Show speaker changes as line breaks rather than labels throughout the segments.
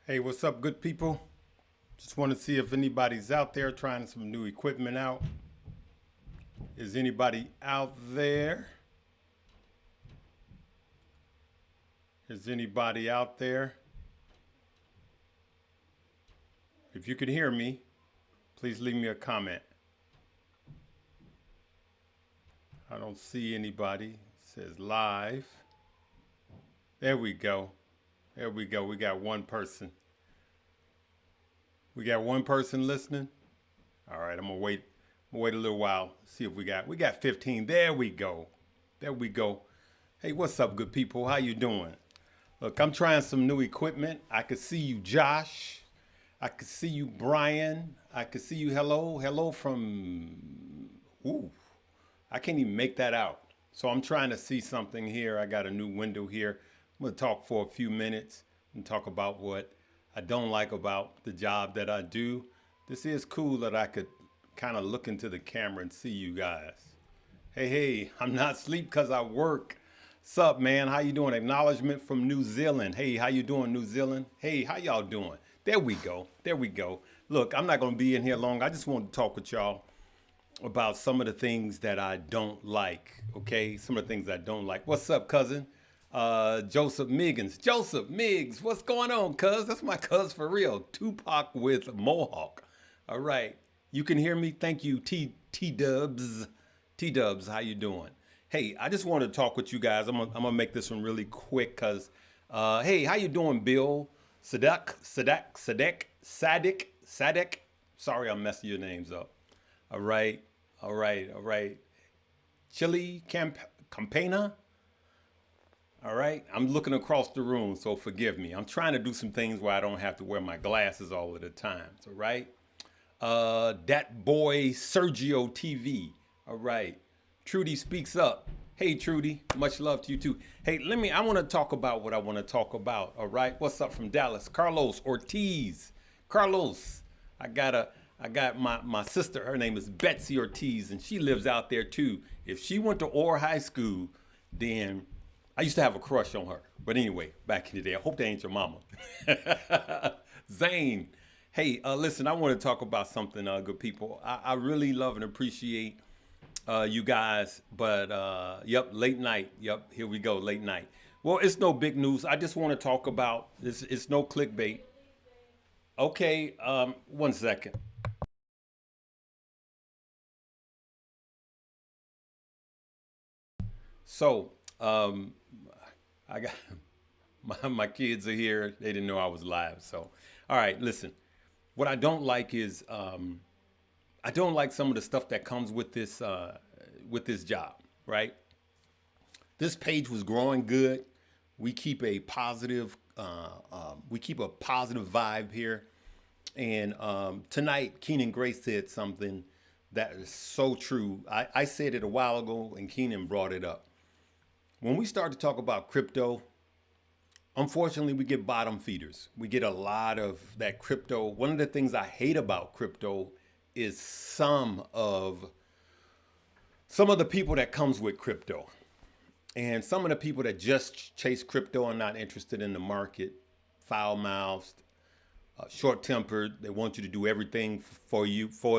Hey, what's up, good people? Just want to see if anybody's out there trying some new equipment out. Is anybody out there? Is anybody out there? If you can hear me, please leave me a comment. I don't see anybody. It says live. There we go. There we go. We got one person. We got one person listening. All right, I'm gonna wait. I'm gonna wait a little while. See if we got 15. There we go. There we go. Hey, what's up, good people? How you doing? Look, I'm trying some new equipment. I could see you, Josh. I could see you, Brian. I could see you. Hello from. Ooh, I can't even make that out. So I'm trying to see something here. I got a new window here. I'm gonna talk for a few minutes and talk about what I don't like about the job that I do. This is cool that I could kind of look into the camera and see you guys. Hey, I'm not asleep because I work. Sup, man? How you doing? Acknowledgement from New Zealand. Hey, how you doing, New Zealand? Hey, how y'all doing? There we go. There we go. Look, I'm not going to be in here long. I just want to talk with y'all about some of the things that I don't like, okay? Some of the things I don't like. What's up, cousin? Joseph Miggins. Joseph Miggs, what's going on, cuz? That's my cuz for real. Tupac with Mohawk. All right. You can hear me? Thank you, T-Dubs. T-Dubs, how you doing? Hey, I just wanted to talk with you guys. I'm gonna make this one really quick because, hey, how you doing, Bill? Sadik. Sorry, I'm messing your names up. All right. Chili Campana. All right, I'm looking across the room, so forgive me. I'm trying to do some things where I don't have to wear my glasses all of the time. All right. That boy Sergio TV. All right. Trudy speaks up. Hey, Trudy. Much love to you too. Hey, I want to talk about what I want to talk about. All right. What's up from Dallas? Carlos Ortiz. Carlos, I got my sister. Her name is Betsy Ortiz, and she lives out there too. If she went to Orr High School, then I used to have a crush on her. But anyway, back in the day, I hope that ain't your mama. Zane, hey, listen, I want to talk about something, good people. I really love and appreciate you guys. But, yep, late night. Yep, here we go, late night. Well, it's no big news. I just want to talk about this. It's no clickbait. Okay, 1 second. So, I got my kids are here. They didn't know I was live. So, all right, listen. What I don't like is I don't like some of the stuff that comes with this job. Right. This page was growing good. We keep a positive vibe here. And tonight, Keenan Grace said something that is so true. I said it a while ago, and Keenan brought it up. When we start to talk about crypto, unfortunately, we get bottom feeders. We get a lot of that crypto. One of the things I hate about crypto is some of the people that comes with crypto. And some of the people that just chase crypto and not interested in the market, foul-mouthed, short-tempered. They want you to do everything for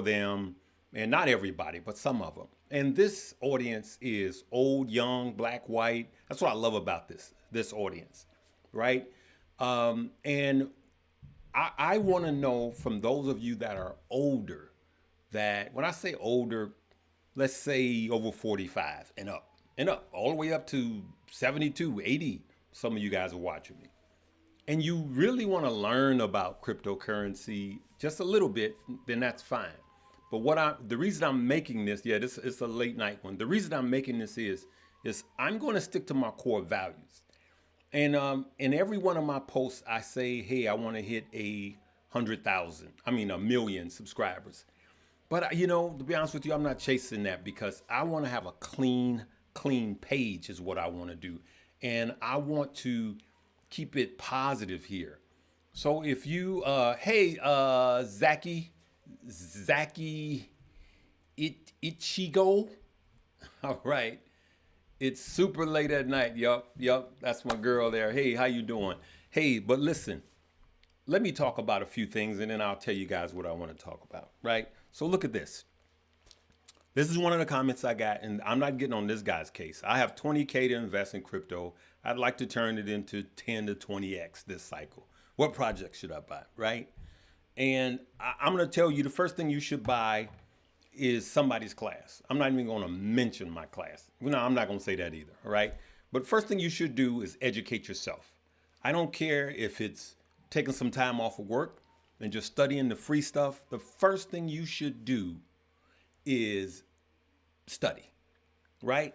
them, and not everybody, but some of them. And this audience is old, young, black, white. That's what I love about this audience, right? And I want to know from those of you that are older, that when I say older, let's say over 45 and up, all the way up to 72, 80. Some of you guys are watching me, and you really want to learn about cryptocurrency just a little bit, then that's fine. But the reason I'm making this, yeah, this is a late night one. The reason I'm making this is I'm going to stick to my core values. And in every one of my posts, I say, hey, I want to hit 1 million subscribers. But to be honest with you, I'm not chasing that because I want to have a clean page is what I want to do. And I want to keep it positive here. So if you, hey, Zaki Ichigo. All right. It's super late at night. Yup. That's my girl there. Hey, how you doing? Hey, but listen, let me talk about a few things and then I'll tell you guys what I want to talk about, right? So look at this. This is one of the comments I got, and I'm not getting on this guy's case. I have 20K to invest in crypto. I'd like to turn it into 10 to 20X this cycle. What project should I buy, right? And I'm going to tell you the first thing you should buy is somebody's class. I'm not even going to mention my class. No, I'm not going to say that either, all right? But first thing you should do is educate yourself. I don't care if it's taking some time off of work and just studying the free stuff. The first thing you should do is study, right?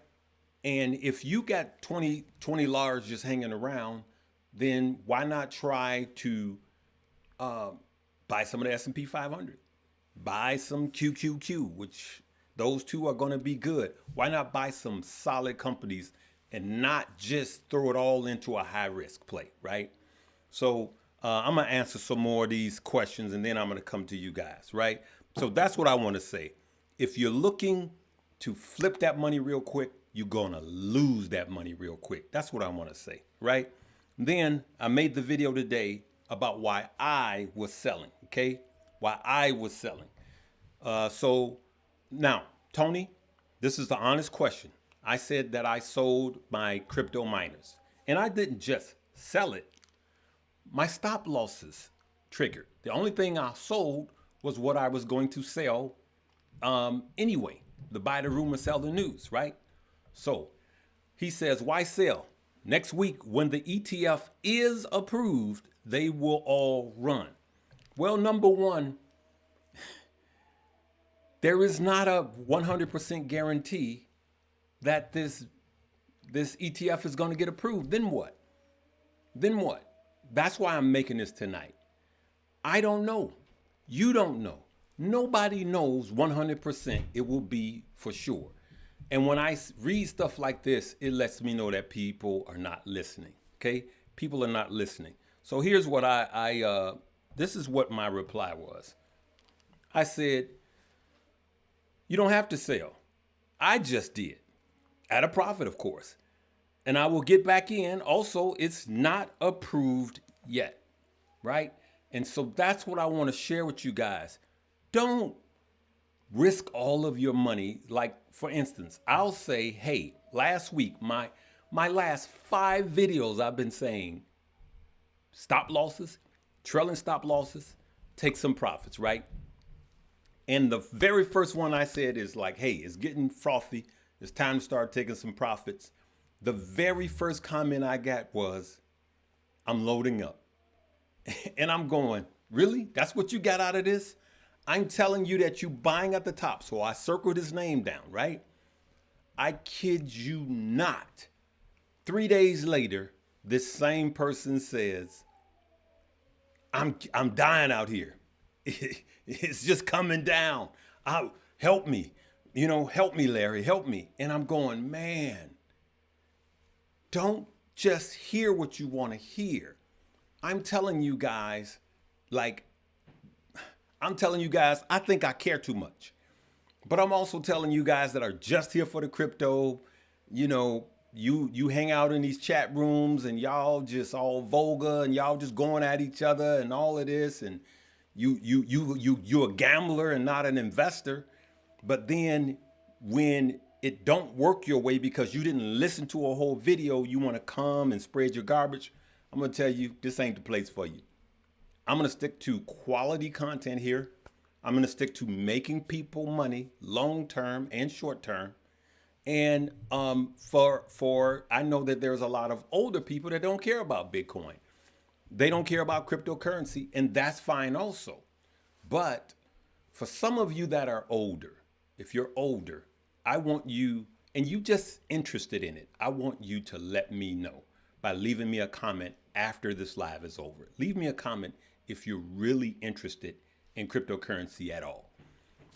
And if you got 20 large just hanging around, then why not try to buy some of the S&P 500? Buy some QQQ, which those two are going to be good. Why not buy some solid companies and not just throw it all into a high risk play, right? So I'm going to answer some more of these questions and then I'm going to come to you guys, right? So that's what I want to say. If you're looking to flip that money real quick, you're going to lose that money real quick. That's what I want to say, right? Then I made the video today about why I was selling, okay? Why I was selling. So now, Tony, this is the honest question. I said that I sold my crypto miners, and I didn't just sell it. My stop losses triggered. The only thing I sold was what I was going to sell anyway. The buy the rumor, sell the news, right? So he says, why sell? Next week, when the ETF is approved, they will all run. Well, number one, there is not a 100% guarantee that this ETF is going to get approved. Then what? Then what? That's why I'm making this tonight. I don't know. You don't know. Nobody knows 100% it will be for sure. And when I read stuff like this, it lets me know that people are not listening, okay? People are not listening. So here's what this is what my reply was. I said, you don't have to sell. I just did. At a profit, of course. And I will get back in. Also, it's not approved yet, right? And so that's what I want to share with you guys. Don't risk all of your money. Like, for instance, I'll say, hey, last week, my last 5 videos I've been saying, stop losses, trailing stop losses, take some profits, right? And the very first one I said is like, hey, it's getting frothy. It's time to start taking some profits. The very first comment I got was, I'm loading up. And I'm going, really? That's what you got out of this? I'm telling you that you buying at the top. So I circled his name down, right? I kid you not. 3 days later, this same person says, I'm dying out here. It's just coming down. Help me. Help me, Larry, help me. And I'm going, man, don't just hear what you want to hear. I'm telling you guys, I think I care too much. But I'm also telling you guys that are just here for the crypto, you hang out in these chat rooms and y'all just all vulgar and y'all just going at each other and all of this. And you're a gambler and not an investor. But then when it don't work your way because you didn't listen to a whole video, you want to come and spread your garbage. I'm going to tell you, this ain't the place for you. I'm going to stick to quality content here. I'm going to stick to making people money long-term and short-term. And I know that there's a lot of older people that don't care about Bitcoin. They don't care about cryptocurrency, and that's fine also. But for some of you that are older, if you're older, I want you, and you just interested in it, I want you to let me know by leaving me a comment after this live is over. Leave me a comment if you're really interested in cryptocurrency at all.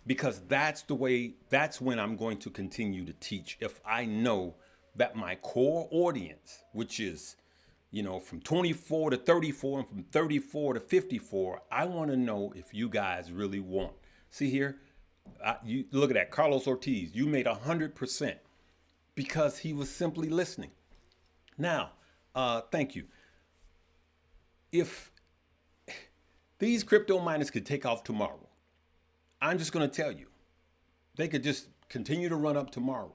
Because that's when I'm going to continue to teach. If I know that my core audience, which is, from 24 to 34 and from 34 to 54, I want to know if you guys really want. See here, you look at that, Carlos Ortiz, you made 100% because he was simply listening. Now, thank you. If These crypto miners could take off tomorrow. I'm just going to tell you, they could just continue to run up tomorrow.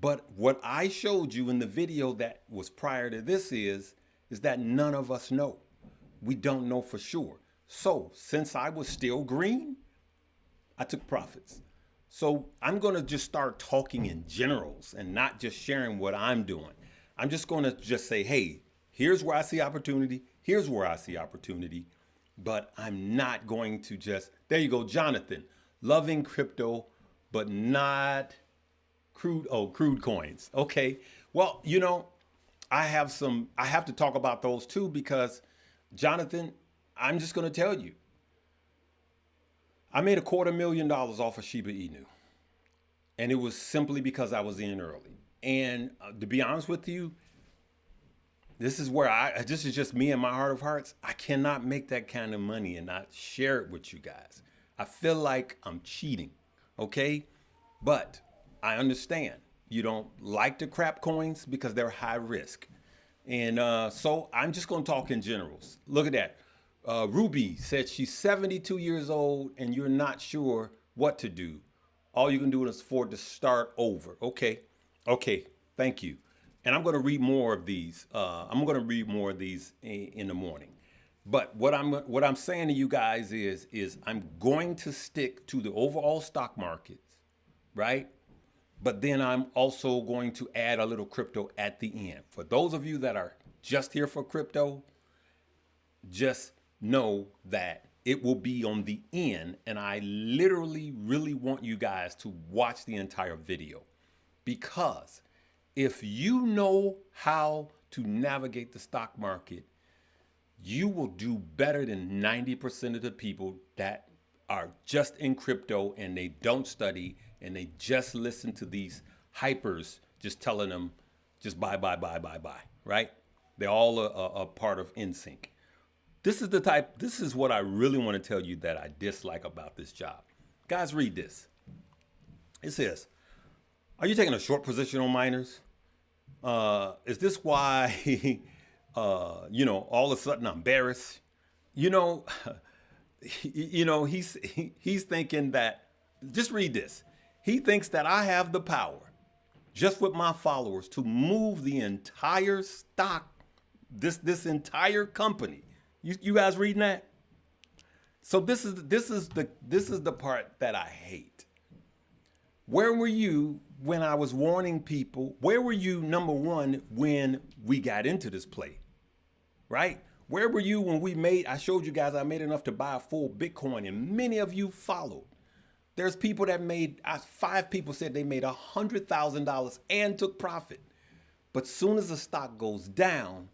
But what I showed you in the video that was prior to this is that none of us know. We don't know for sure. So since I was still green, I took profits. So I'm going to just start talking in generals and not just sharing what I'm doing. I'm just going to just say, hey, here's where I see opportunity. Here's where I see opportunity. But I'm not going to just, there you go, Jonathan, loving crypto, but not crude coins. Okay. Well, you know, I have to talk about those too, because Jonathan, I'm just going to tell you, I made $250,000 off of Shiba Inu. And it was simply because I was in early. And to be honest with you, this is just me and my heart of hearts. I cannot make that kind of money and not share it with you guys. I feel like I'm cheating, okay? But I understand you don't like the crap coins because they're high risk. And so I'm just gonna talk in generals. Look at that. Ruby said she's 72 years old and you're not sure what to do. All you can do is afford to start over. Okay, thank you. And I'm going to read more of these. I'm going to read more of these in the morning. But what I'm saying to you guys is I'm going to stick to the overall stock markets, right? But then I'm also going to add a little crypto at the end. For those of you that are just here for crypto, just know that it will be on the end. And I literally really want you guys to watch the entire video, because if you know how to navigate the stock market, you will do better than 90% of the people that are just in crypto and they don't study and they just listen to these hypers just telling them just buy, right? They're all a part of NSYNC. This is what I really want to tell you that I dislike about this job. Guys, read this. It says, are you taking a short position on miners? Is this why, all of a sudden I'm embarrassed? He's thinking that, just read this. He thinks that I have the power, just with my followers, to move the entire stock, this entire company. You guys reading that? So this is the part that I hate. Where were you when I was warning people? Where were you, number one, when we got into this play, right? Where were you when I showed you guys I made enough to buy a full Bitcoin, and many of you followed. There's people that 5 people said they made $100,000 and took profit. But soon as the stock goes down,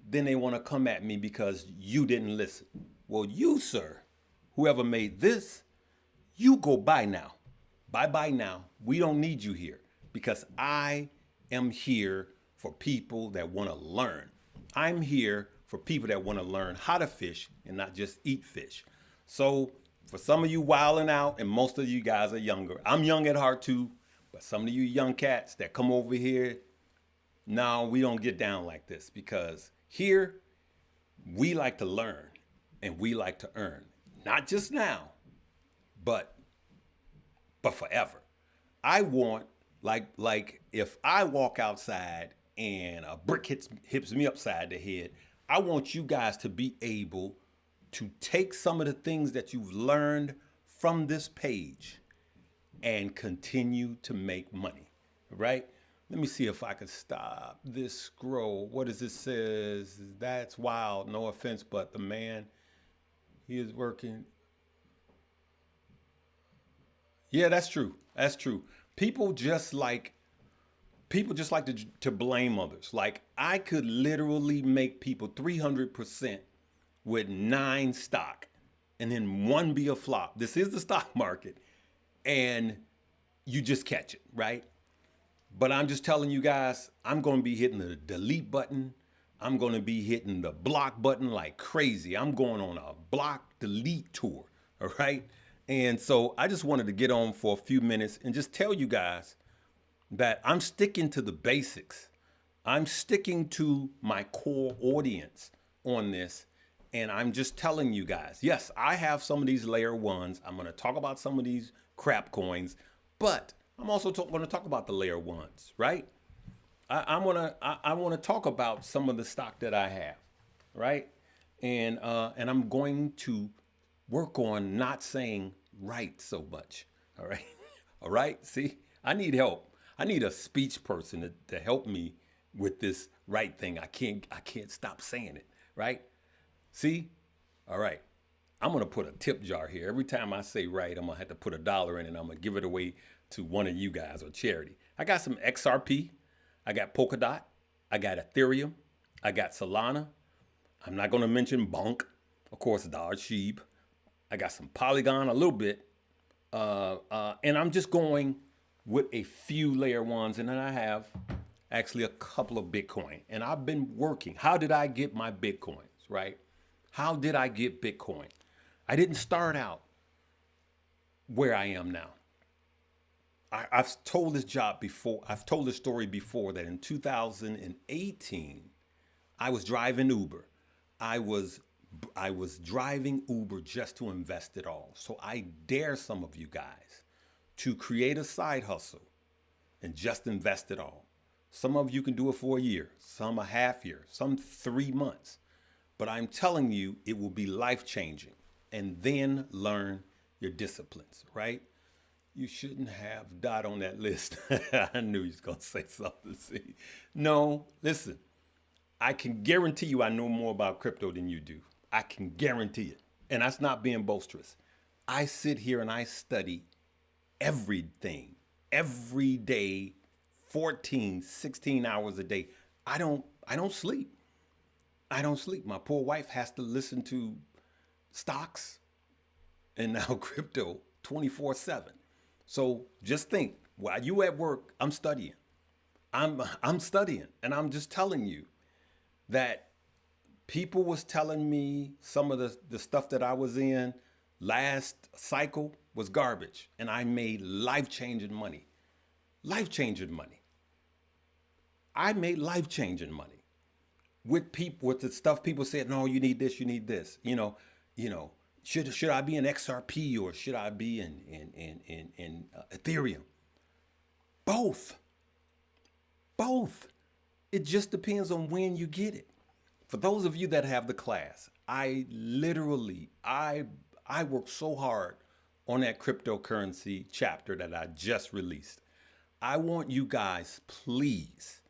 then they want to come at me because you didn't listen. Well, you, sir, whoever made this, you go buy now. Bye now. We don't need you here, because I am here for people that want to learn. I'm here for people that want to learn how to fish and not just eat fish. So for some of you wilding out, and most of you guys are younger, I'm young at heart too, but some of you young cats that come over here, no, we don't get down like this, because here we like to learn and we like to earn, not just now, but forever. I want, like if I walk outside and a brick hits me upside the head, I want you guys to be able to take some of the things that you've learned from this page and continue to make money, right? Let me see if I can stop this scroll. What does this says? That's wild. No offense, but the man, he is working. Yeah, that's true. That's true. People just like to blame others. Like, I could literally make people 300% with 9 stock and then 1 be a flop. This is the stock market, and you just catch it, right? But I'm just telling you guys, I'm going to be hitting the delete button. I'm going to be hitting the block button like crazy. I'm going on a block delete tour, all right? And so I just wanted to get on for a few minutes and just tell you guys that I'm sticking to the basics. I'm sticking to my core audience on this. And I'm just telling you guys, yes, I have some of these layer ones. I'm going to talk about some of these crap coins, but I'm also going to talk about the layer ones, right? I want to talk about some of the stock that I have, right? And I'm going to work on not saying right so much. All right. All right. See, I need help. I need a speech person to help me with this right thing. I can't stop saying it. Right. See? All right. I'm going to put a tip jar here. Every time I say right, I'm going to have to put $1 in and I'm going to give it away to one of you guys or charity. I got some XRP. I got Polkadot. I got Ethereum. I got Solana. I'm not going to mention Bonk. Of course, Dollar Sheep. I got some Polygon, a little bit. And I'm just going with a few layer ones. And then I have actually a couple of Bitcoin. And I've been working. How did I get my Bitcoins, right? How did I get Bitcoin? I didn't start out where I am now. I've told this job before. I've told this story before that in 2018, I was driving Uber. I was driving Uber just to invest it all. So I dare some of you guys to create a side hustle and just invest it all. Some of you can do it for a year, some a half year, some 3 months. But I'm telling you, it will be life-changing. And then learn your disciplines, right? You shouldn't have Dot on that list. I knew you was going to say something. See? No, listen. I can guarantee you I know more about crypto than you do. I can guarantee it. And that's not being boisterous. I sit here and I study everything, every day, 14, 16 hours a day. I don't sleep. I don't sleep. My poor wife has to listen to stocks and now crypto 24/7. So just think, while you at work, I'm studying. I'm studying, and I'm just telling you that people was telling me some of the stuff that I was in last cycle was garbage, and I made life-changing money. Life-changing money. I made life-changing money with people, with the stuff people said, no, you need this, you need this. Should I be in XRP or should I be in Ethereum? Both. It just depends on when you get it. For those of you that have the class, I worked so hard on that cryptocurrency chapter that I just released. I want you guys, please,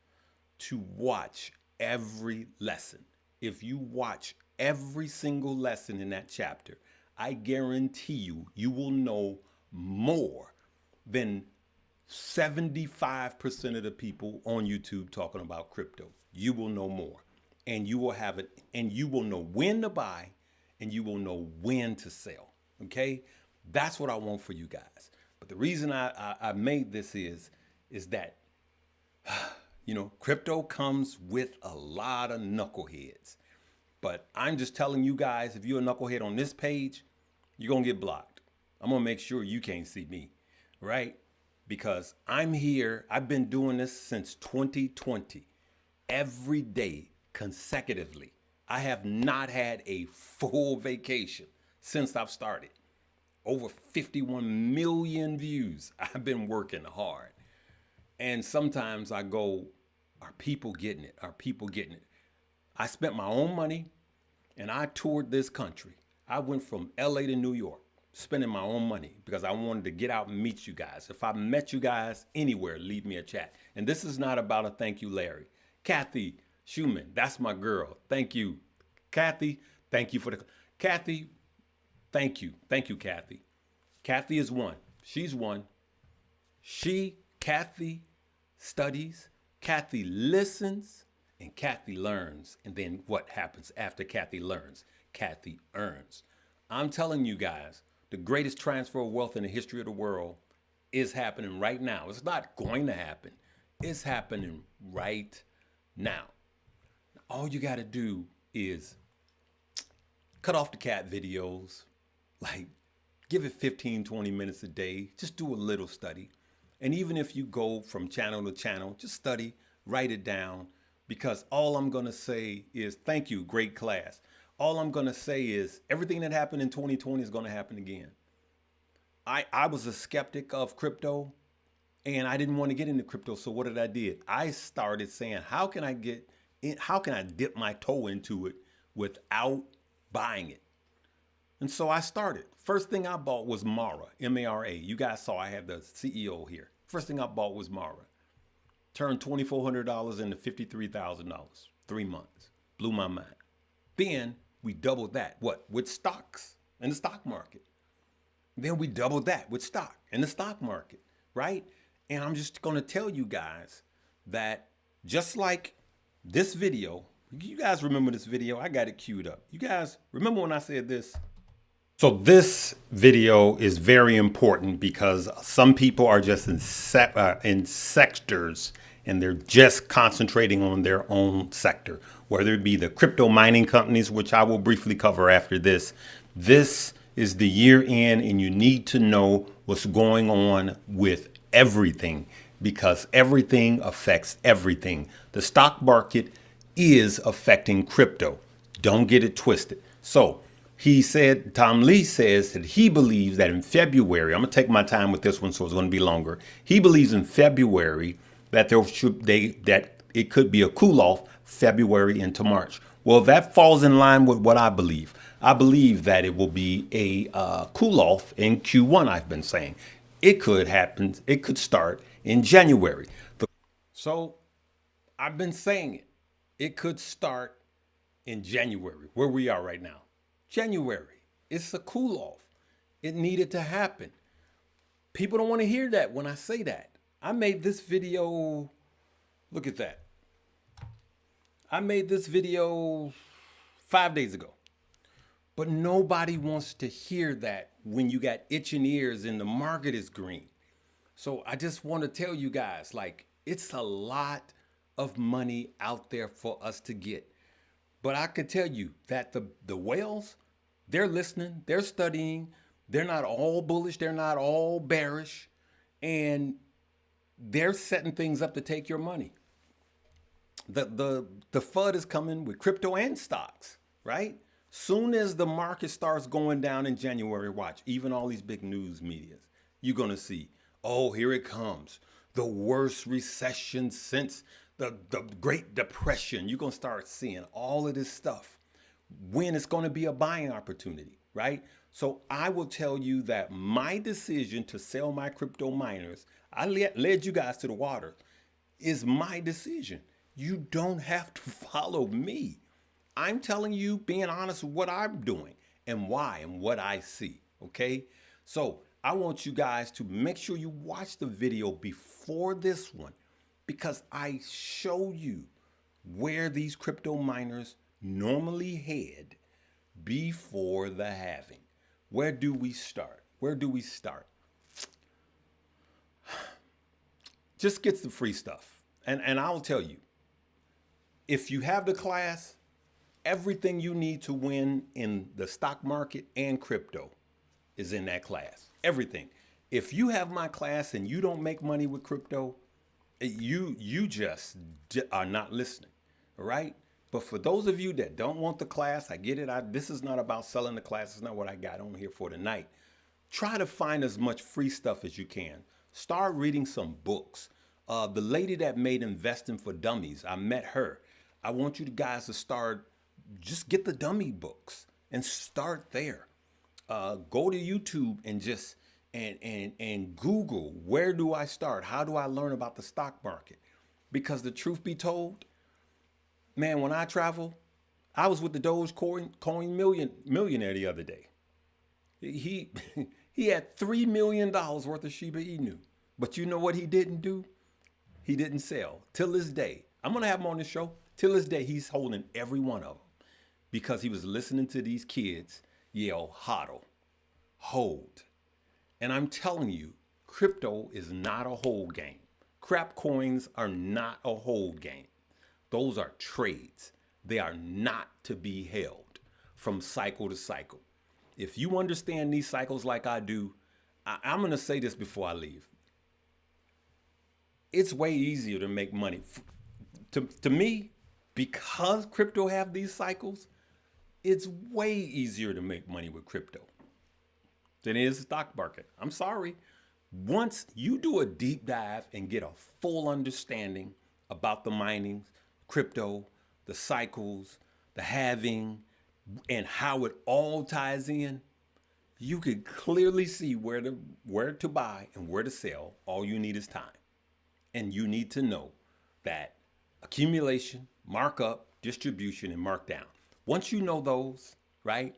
to watch every lesson. If you watch every single lesson in that chapter, I guarantee you will know more than 75% of the people on YouTube talking about crypto. You will know more, and you will have it, and you will know when to buy, and you will know when to sell. Okay, that's what I want for you guys. But the reason I made this is that crypto comes with a lot of knuckleheads. But I'm just telling you guys, if you're a knucklehead on this page, you're going to get blocked. I'm going to make sure you can't see me, right? Because I'm here. I've been doing this since 2020, every day consecutively. I have not had a full vacation since I've started. Over 51 million views. I've been working hard. And sometimes I go, are people getting it? Are people getting it? I spent my own money and I toured this country. I went from LA to New York, spending my own money because I wanted to get out and meet you guys. If I met you guys anywhere, leave me a chat. And this is not about a thank you, Larry. Kathy Schumann, that's my girl. Thank you. Kathy, thank you for the... Kathy, thank you. Thank you, Kathy. Kathy is one. She's one. Kathy studies, Kathy listens, and Kathy learns. And then what happens after Kathy learns? Kathy earns. I'm telling you guys, the greatest transfer of wealth in the history of the world is happening right now. It's not going to happen. It's happening right now. All you got to do is cut off the cat videos, like give it 15, 20 minutes a day. Just do a little study. And even if you go from channel to channel, just study, write it down, because all I'm going to say is thank you, great class. All I'm going to say is everything that happened in 2020 is going to happen again. I was a skeptic of crypto and I didn't want to get into crypto. So what did I did? I started saying, how can I dip my toe into it without buying it? And so I started. First thing I bought was Mara, Mara. You guys saw I had the CEO here. First thing I bought was Mara. Turned $2,400 into $53,000. 3 months. Blew my mind. Then we doubled that. What? With stocks in the stock market. Then we doubled that with stock in the stock market, right? And I'm just going to tell you guys that just like this video, you guys remember this video? I got it queued up. You guys remember when I said this? So this video is very important because some people are just in sectors and they're just concentrating on their own sector, whether it be the crypto mining companies, which I will briefly cover after this. This is the year end and you need to know what's going on with everything because everything affects everything. The stock market is affecting crypto. Don't get it twisted. So he said, Tom Lee says that he believes that in February, I'm going to take my time with this one, so it's going to be longer. He believes in February that that it could be a cool off February into March. Well, that falls in line with what I believe. I believe that it will be a cool off in Q1. I've been saying it could happen. It could start in January. So I've been saying it. It could start in January, where we are right now. January. It's a cool off. It needed to happen. People don't want to hear that when I say that. I made this video. Look at that. I made this video 5 days ago. But nobody wants to hear that when you got itching ears and the market is green. So I just want to tell you guys, like, it's a lot of money out there for us to get. But I could tell you that the whales, they're listening, they're studying, they're not all bullish, they're not all bearish, and they're setting things up to take your money. The FUD is coming with crypto and stocks, right? Soon as the market starts going down in January, watch, even all these big news medias, you're going to see, oh, here it comes. The worst recession since the Great Depression. You're going to start seeing all of this stuff when it's going to be a buying opportunity, right? So I will tell you that my decision to sell my crypto miners, I led you guys to the water, is my decision. You don't have to follow me. I'm telling you, being honest with what I'm doing and why and what I see, okay? So I want you guys to make sure you watch the video before this one because I show you where these crypto miners normally head before the halving. Where do we start? Where do we start? Just get the free stuff. And I'll tell you, if you have the class, everything you need to win in the stock market and crypto is in that class. Everything. If you have my class and you don't make money with crypto, you just are not listening, all right? But for those of you that don't want the class, I get it. This is not about selling the class. It's not what I got on here for tonight. Try to find as much free stuff as you can. Start reading some books. The lady that made Investing for Dummies, I met her. I want you guys to start, just get the dummy books and start there. Go to YouTube and just and Google, where do I start? How do I learn about the stock market? Because the truth be told, man, when I travel, I was with the Dogecoin millionaire the other day. He he had $3 million worth of Shiba Inu. But you know what he didn't do? He didn't sell. Till this day. I'm going to have him on the show. Till this day, he's holding every one of them because he was listening to these kids yell, hodl, hold. And I'm telling you, crypto is not a hold game. Crap coins are not a hold game. Those are trades. They are not to be held from cycle to cycle. If you understand these cycles like I do, I'm going to say this before I leave. It's way easier to make money. To me, because crypto have these cycles, It's way easier to make money with crypto than it is the stock market. I'm sorry. Once you do a deep dive and get a full understanding about the mining, crypto, the cycles, the halving, and how it all ties in, you can clearly see where to buy and where to sell. All you need is time. And you need to know that accumulation, markup, distribution, and markdown. Once you know those, right?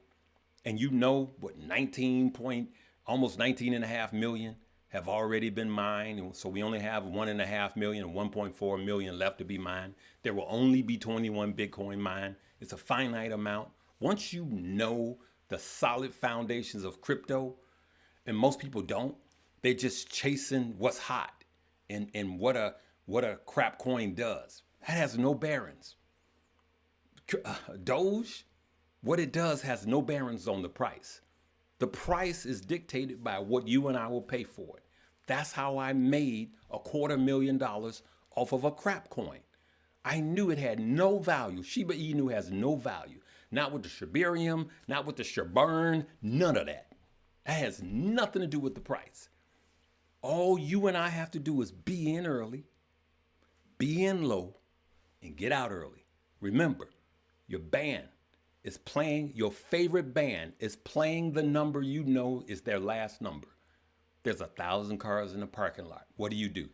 And you know what 19 point, almost 19 and a half million have already been mined. And so we only have 1.5 million and 1.4 million left to be mined. There will only be 21 Bitcoin mined. It's a finite amount. Once you know the solid foundations of crypto, and most people don't, they're just chasing what's hot and what a crap coin does. That has no bearings. Doge, what it does has no bearings on the price. The price is dictated by what you and I will pay for it. That's how I made $250,000 off of a crap coin. I knew it had no value. Shiba Inu has no value. Not with the Shibarium, not with the Shibburn, none of that. That has nothing to do with the price. All you and I have to do is be in early, be in low, and get out early. Remember, your band is playing, your favorite band is playing the number you know is their last number. There's 1,000 cars in the parking lot. What do?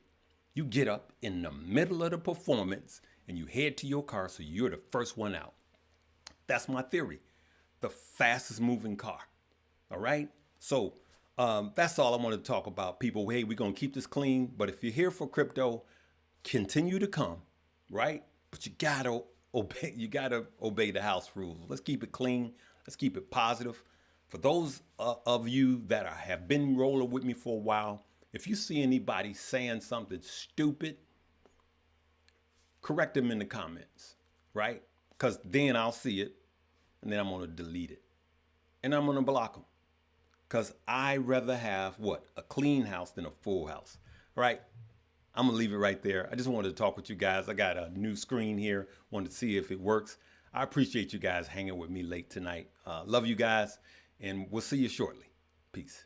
You get up in the middle of the performance and you head to your car so you're the first one out. That's my theory. The fastest moving car. All right? So that's all I want to talk about, people. Hey, we're going to keep this clean. But if you're here for crypto, continue to come, right? But you got to obey the house rules. Let's keep it clean. Let's keep it positive. For those of you that have been rolling with me for a while, if you see anybody saying something stupid, correct them in the comments, right? Because then I'll see it, and then I'm going to delete it. And I'm going to block them. Because I rather have, a clean house than a full house, right? I'm going to leave it right there. I just wanted to talk with you guys. I got a new screen here. Wanted to see if it works. I appreciate you guys hanging with me late tonight. Love you guys, and we'll see you shortly. Peace.